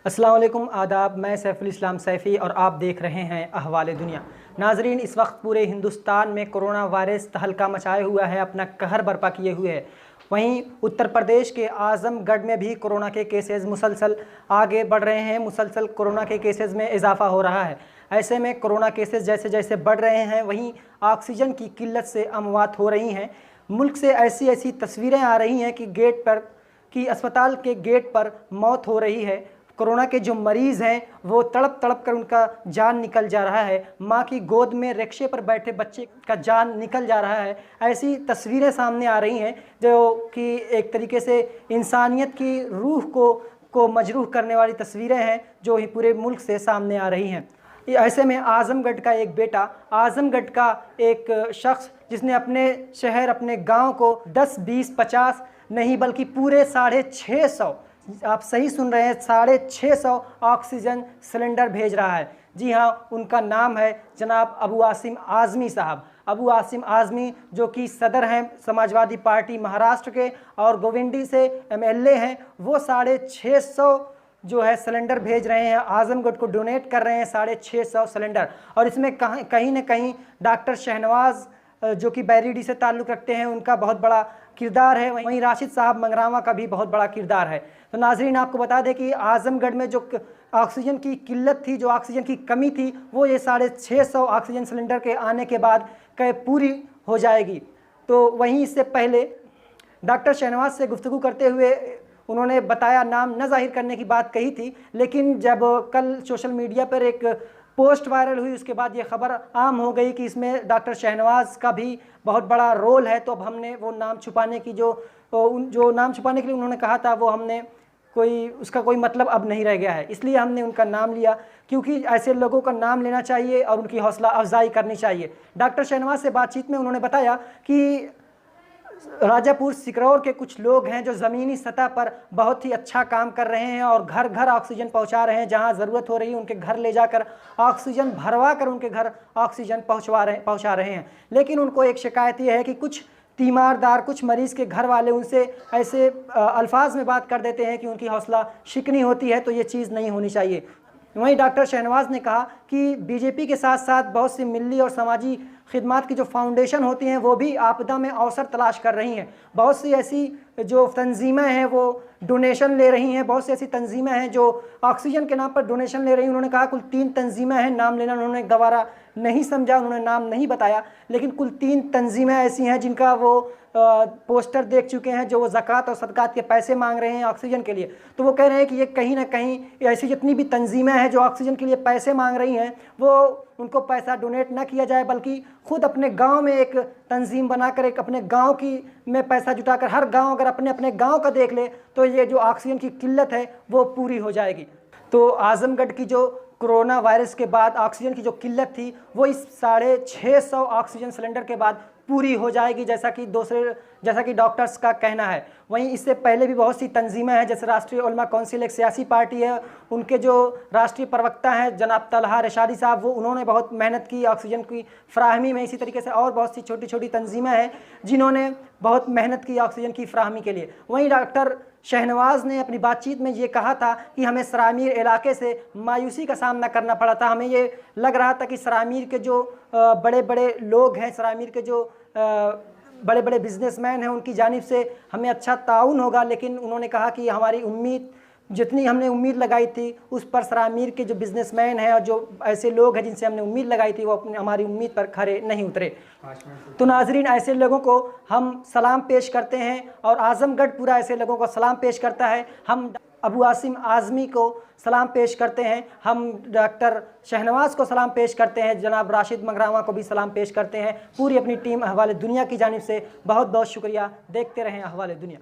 अस्सलाम वालेकुम, आदाब। मैं सैफुल इस्लाम सैफ़ी और आप देख रहे हैं अहवाल दुनिया। नाजरीन, इस वक्त पूरे हिंदुस्तान में कोरोना वायरस तहलका मचाए हुआ है, अपना कहर बर्पा किए हुए है। वहीं उत्तर प्रदेश के आज़मगढ़ में भी कोरोना के केसेस मुसलसल आगे बढ़ रहे हैं। मुसलसल कोरोना के केसेस में इजाफ़ा हो रहा है। ऐसे में कोरोना केसेस जैसे जैसे बढ़ रहे हैं, वहीं ऑक्सीजन की किल्लत से अमवात हो रही हैं। मुल्क से ऐसी ऐसी तस्वीरें आ रही हैं कि अस्पताल के गेट पर मौत हो रही है। कोरोना के जो मरीज़ हैं वो तड़प तड़प कर उनका जान निकल जा रहा है। माँ की गोद में रिक्शे पर बैठे बच्चे का जान निकल जा रहा है। ऐसी तस्वीरें सामने आ रही हैं जो कि एक तरीके से इंसानियत की रूह को मजरूह करने वाली तस्वीरें हैं जो ही पूरे मुल्क से सामने आ रही हैं। ऐसे में आज़मगढ़ का एक बेटा, आज़मगढ़ का एक शख्स जिसने अपने शहर, अपने गांव को 10, 20, 50 नहीं बल्कि पूरे 650, आप सही सुन रहे हैं, 650 ऑक्सीजन सिलेंडर भेज रहा है। जी हाँ, उनका नाम है जनाब अबू आसिम आज़मी साहब। अबू आसिम आज़मी जो कि सदर हैं समाजवादी पार्टी महाराष्ट्र के और गोविंदी से MLA हैं, वो 650 जो है सिलेंडर भेज रहे हैं, आज़मगढ़ को डोनेट कर रहे हैं 650 सिलेंडर। और इसमें कहीं न कहीं डॉक्टर शहनवाज़ जो कि बैरीडी से ताल्लुक़ रखते हैं, उनका बहुत बड़ा किरदार है। वहीं राशिद साहब मंगरावा का भी बहुत बड़ा किरदार है। तो नाजरीन, आपको बता दें कि आज़मगढ़ में जो ऑक्सीजन की किल्लत थी, जो ऑक्सीजन की कमी थी, वो ये 650 ऑक्सीजन सिलेंडर के आने के बाद पूरी हो जाएगी। तो वहीं इससे पहले डॉक्टर शहनवाज से गुफ्तगू करते हुए उन्होंने बताया, नाम न जाहिर करने की बात कही थी, लेकिन जब कल सोशल मीडिया पर एक पोस्ट वायरल हुई, उसके बाद ये खबर आम हो गई कि इसमें डॉक्टर शहनवाज का भी बहुत बड़ा रोल है। तो अब हमने वो नाम छुपाने की जो नाम छुपाने के लिए उन्होंने कहा था, वो हमने उसका कोई मतलब अब नहीं रह गया है, इसलिए हमने उनका नाम लिया, क्योंकि ऐसे लोगों का नाम लेना चाहिए और उनकी हौसला अफजाई करनी चाहिए। डॉक्टर शहनवाज से बातचीत में उन्होंने बताया कि राजापुर सिकरौर के कुछ लोग हैं जो ज़मीनी सतह पर बहुत ही अच्छा काम कर रहे हैं और घर घर ऑक्सीजन पहुंचा रहे हैं। जहां ज़रूरत हो रही है उनके घर ले जाकर ऑक्सीजन भरवा कर उनके घर ऑक्सीजन पहुंचा रहे हैं। लेकिन उनको एक शिकायत ये है कि कुछ तीमारदार, कुछ मरीज़ के घर वाले उनसे ऐसे अल्फाज में बात कर देते हैं कि उनकी हौसला शिकनी होती है। तो ये चीज़ नहीं होनी चाहिए। वहीं डॉक्टर शहनवाज ने कहा कि बीजेपी के साथ साथ बहुत सी मिली और समाजी खिदमात की जो फाउंडेशन होती हैं वो भी आपदा में अवसर तलाश कर रही हैं। बहुत सी ऐसी जो तंजीमें हैं वो डोनेशन ले रही हैं, बहुत सी ऐसी तंजीमें हैं जो ऑक्सीजन के नाम पर डोनेशन ले रही हैं। उन्होंने कहा कुल 3 तंजीमें हैं, नाम लेना उन्होंने गवारा नहीं समझा, उन्होंने नाम नहीं बताया, लेकिन कुल 3 तंजीमें ऐसी हैं जिनका वो पोस्टर देख चुके हैं, जो वो ज़कात और सदक़ात के पैसे मांग रहे हैं ऑक्सीजन के लिए। तो वो कह रहे हैं कि ये कहीं ना कहीं ऐसी जितनी भी तंजीमें हैं जो ऑक्सीजन के लिए पैसे मांग रही हैं, वो उनको पैसा डोनेट ना किया जाए, बल्कि खुद अपने गांव में एक तंजीम बनाकर एक अपने गांव की में पैसा जुटाकर हर गांव अगर अपने अपने गांव का देख ले तो ये जो ऑक्सीजन की किल्लत है वो पूरी हो जाएगी। तो आज़मगढ़ की जो कोरोना वायरस के बाद ऑक्सीजन की जो किल्लत थी वो इस 650 ऑक्सीजन सिलेंडर के बाद पूरी हो जाएगी, जैसा कि डॉक्टर्स का कहना है। वहीं इससे पहले भी बहुत सी तंजीमें हैं, जैसे राष्ट्रीय उलमा कौंसिल एक सियासी पार्टी है, उनके जो राष्ट्रीय प्रवक्ता हैं जनाब तलहा रशादी साहब, वो उन्होंने बहुत मेहनत की ऑक्सीजन की फ्राहमी में। इसी तरीके से और बहुत सी छोटी छोटी तंजीमें हैं जिन्होंने बहुत मेहनत की ऑक्सीजन की फ्राहमी के लिए। वहीं डॉक्टर शहनवाज ने अपनी बातचीत में ये कहा था कि हमें सरामीर इलाके से मायूसी का सामना करना पड़ा था। हमें ये लग रहा था कि सरामीर के जो बड़े बड़े लोग हैं, सरामीर के जो बड़े बड़े बिजनेसमैन हैं, उनकी जानिब से हमें अच्छा ताउन होगा, लेकिन उन्होंने कहा कि हमारी उम्मीद, जितनी हमने उम्मीद लगाई थी उस पर सरामीर के जो बिजनेसमैन हैं और जो ऐसे लोग हैं जिनसे हमने उम्मीद लगाई थी, वो हमारी उम्मीद पर खरे नहीं उतरे। तो नाजरीन, ऐसे लोगों को हम सलाम पेश करते हैं और आज़मगढ़ पूरा ऐसे लोगों को सलाम पेश करता है। हम अबू आसिम आज़मी को सलाम पेश करते हैं, हम डॉक्टर शहनवाज को सलाम पेश करते हैं, जनाब राशिद मंगरावा को भी सलाम पेश करते हैं। पूरी अपनी टीम अहवाल दुनिया की जानिब से बहुत बहुत शुक्रिया। देखते रहें अहवाल दुनिया।